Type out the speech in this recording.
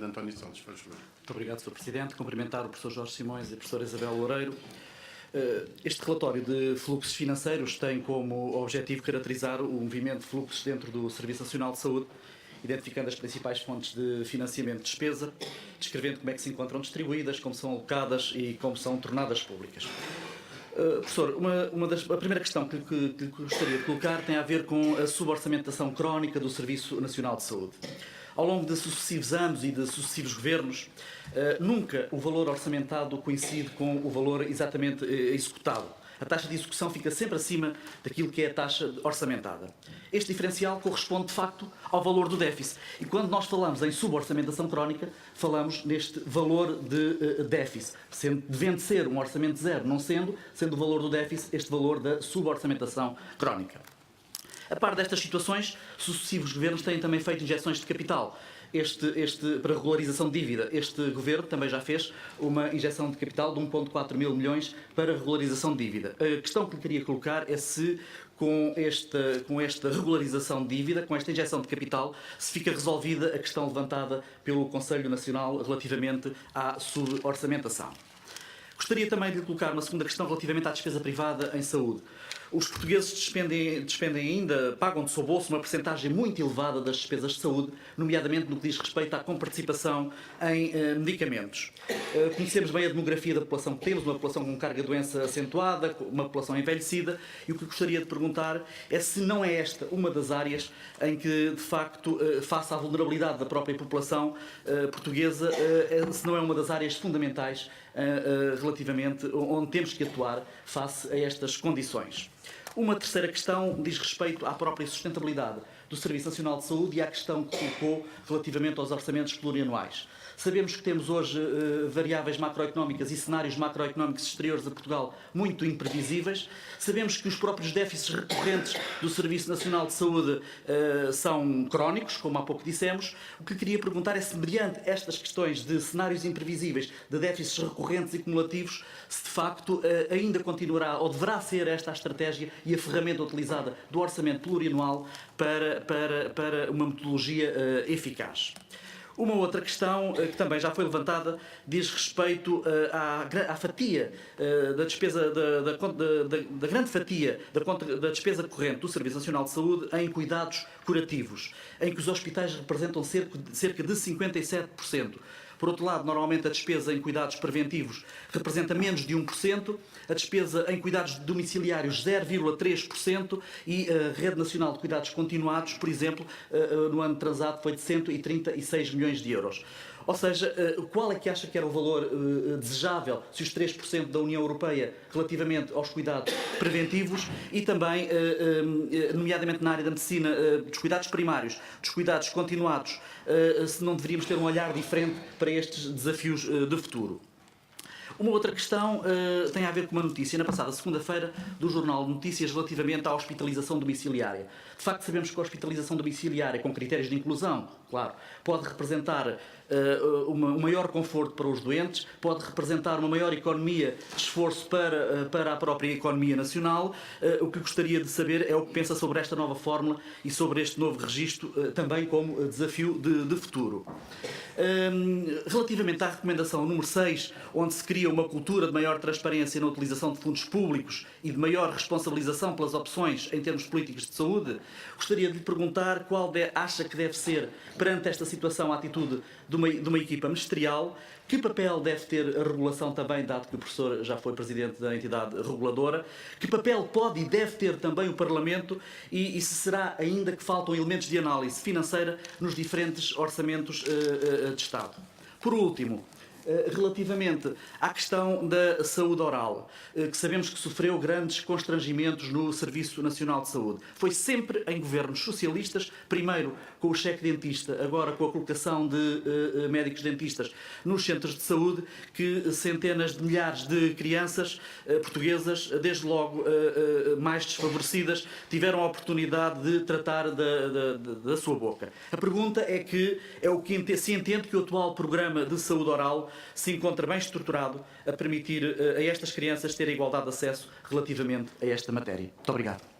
de António Salles, faz favor. Muito obrigado, Sr. Presidente. Cumprimentar o professor Jorge Simões e a professora Isabel Loureiro. Este relatório de fluxos financeiros tem como objetivo caracterizar o movimento de fluxos dentro do Serviço Nacional de Saúde, identificando as principais fontes de financiamento de despesa, descrevendo como é que se encontram distribuídas, como são alocadas e como são tornadas públicas. Professor, a primeira questão que gostaria de colocar tem a ver com a suborçamentação crónica do Serviço Nacional de Saúde. Ao longo de sucessivos anos e de sucessivos governos, nunca o valor orçamentado coincide com o valor exatamente executado. A taxa de execução fica sempre acima daquilo que é a taxa orçamentada. Este diferencial corresponde, de facto, ao valor do déficit. E quando nós falamos em suborçamentação crónica, falamos neste valor de déficit, devendo ser um orçamento zero, não sendo o valor do déficit este valor da suborçamentação crónica. A par destas situações, sucessivos governos têm também feito injeções de capital. Para regularização de dívida, este governo também já fez uma injeção de capital de 1,4 mil milhões para regularização de dívida. A questão que lhe queria colocar é se com esta regularização de dívida, com esta injeção de capital, se fica resolvida a questão levantada pelo Conselho Nacional relativamente à suborçamentação. Gostaria também de lhe colocar uma segunda questão relativamente à despesa privada em saúde. Os portugueses despendem ainda, pagam de seu bolso uma percentagem muito elevada das despesas de saúde, nomeadamente no que diz respeito à comparticipação em medicamentos. Conhecemos bem a demografia da população que temos, uma população com carga de doença acentuada, uma população envelhecida, e o que gostaria de perguntar é se não é esta uma das áreas em que, de facto, face à vulnerabilidade da própria população portuguesa, se não é uma das áreas fundamentais relativamente onde temos que atuar face a estas condições. Uma terceira questão diz respeito à própria sustentabilidade do Serviço Nacional de Saúde e à questão que colocou relativamente aos orçamentos plurianuais. Sabemos que temos hoje variáveis macroeconómicas e cenários macroeconómicos exteriores a Portugal muito imprevisíveis. Sabemos que os próprios déficits recorrentes do Serviço Nacional de Saúde são crónicos, como há pouco dissemos. O que queria perguntar é se, mediante estas questões de cenários imprevisíveis, de déficits recorrentes e cumulativos, se de facto ainda continuará ou deverá ser esta a estratégia e a ferramenta utilizada do orçamento plurianual para uma metodologia eficaz. Uma outra questão que também já foi levantada diz respeito à fatia da despesa, da grande fatia da despesa corrente do Serviço Nacional de Saúde em cuidados curativos, em que os hospitais representam cerca de 57%. Por outro lado, normalmente a despesa em cuidados preventivos representa menos de 1%, a despesa em cuidados domiciliários 0,3% e a Rede Nacional de Cuidados Continuados, por exemplo, no ano transado foi de 136 milhões de euros. Ou seja, qual é que acha que era o valor desejável, se os 3% da União Europeia relativamente aos cuidados preventivos e também, nomeadamente na área da medicina, dos cuidados primários, dos cuidados continuados, se não deveríamos ter um olhar diferente para estes desafios de futuro? Uma outra questão tem a ver com uma notícia na passada segunda-feira do Jornal de Notícias relativamente à hospitalização domiciliária. De facto, sabemos que a hospitalização domiciliária, com critérios de inclusão, claro, pode representar um maior conforto para os doentes, pode representar uma maior economia de esforço para a própria economia nacional. O que gostaria de saber é o que pensa sobre esta nova fórmula e sobre este novo registro, também como desafio de futuro. Relativamente à recomendação número 6, onde se cria uma cultura de maior transparência na utilização de fundos públicos e de maior responsabilização pelas opções em termos políticos de saúde, gostaria de lhe perguntar qual acha que deve ser, perante esta situação, a atitude de uma equipa ministerial, que papel deve ter a regulação também, dado que o professor já foi presidente da entidade reguladora, que papel pode e deve ter também o Parlamento e se será ainda que faltam elementos de análise financeira nos diferentes orçamentos de Estado. Por último, relativamente à questão da saúde oral, que sabemos que sofreu grandes constrangimentos no Serviço Nacional de Saúde. Foi sempre em governos socialistas, primeiro com o cheque dentista, agora com a colocação de médicos dentistas nos centros de saúde, que centenas de milhares de crianças portuguesas, desde logo mais desfavorecidas, tiveram a oportunidade de tratar da sua boca. A pergunta é se entende que o atual programa de saúde oral se encontra bem estruturado a permitir a estas crianças terem igualdade de acesso relativamente a esta matéria. Muito obrigado.